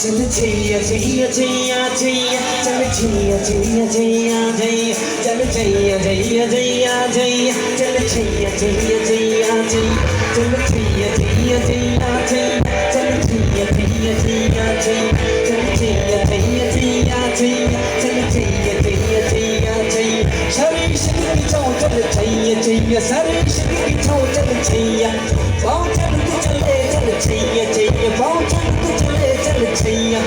चल छैया छैया छैया छैया चल छैया छैया छैया छैया चल छैया छैया छैया छैया चल छैया छैया छैया छैया चल छैया छैया छैया छैया चल छैया छैया छैया छैया चल छैया छैया छैया छैया चल छैया छैया छैया छैया शरीर शक्ति छाओ चल छैया छैया शरीर शक्ति छाओ चल छैया पाँव चल तू चले चल छैया छैया पाँव चल तू चले चल छैया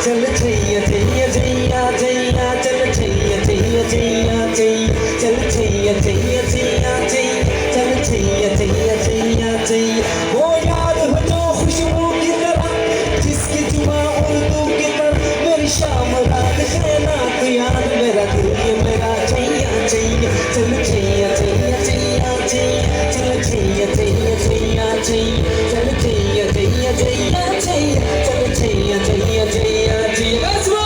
चल छैया छैया छैया छैया चल छैया छैया छैया छैया चल छैया छैया छैया छैया चल छैया छैया छैया छैया वो याद हो जो खुशबू की तरह जिसकी जुबां उर्दू की तरह मेरी शाम रात कहना याद मेरा दिल ये मेरा छैया छैया चल छैया छैया छैया छैया चल छैया छैया छैया छैया चल छैया छैया छैया छैया चल Chaiyya Chaiyya Chaiyya Chaiyya let's go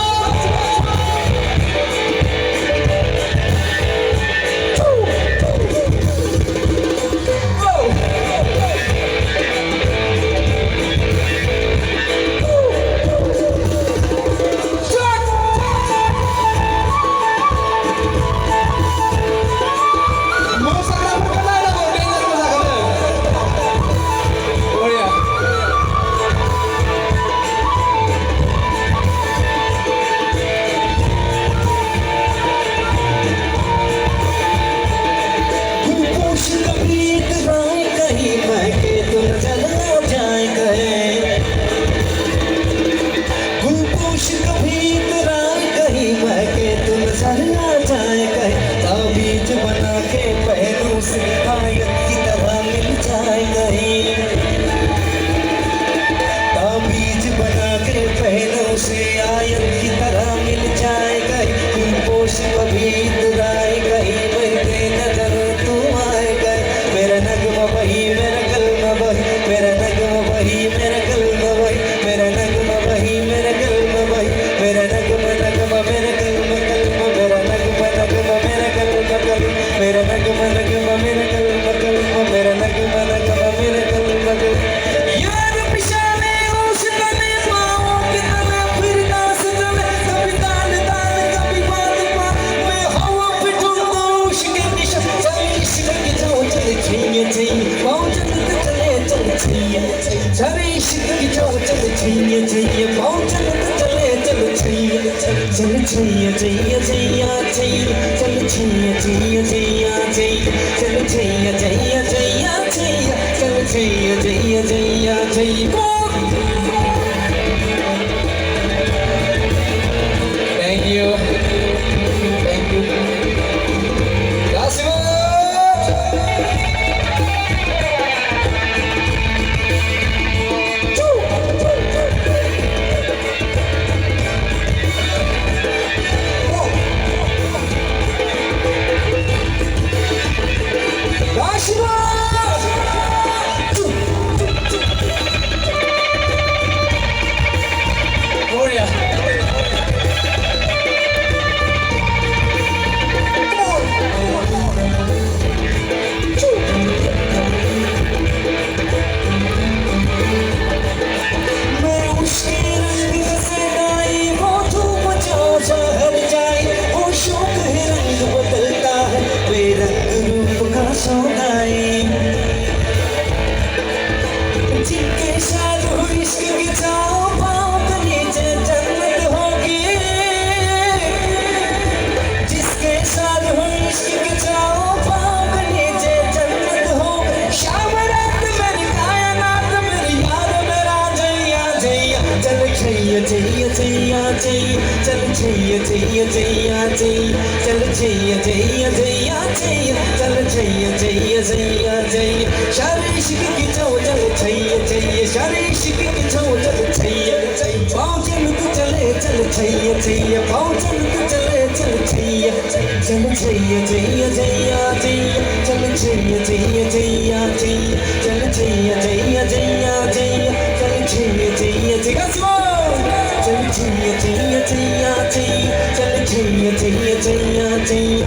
Thank you. Thank you. Gracias. Chal chaiya chaiya chaiya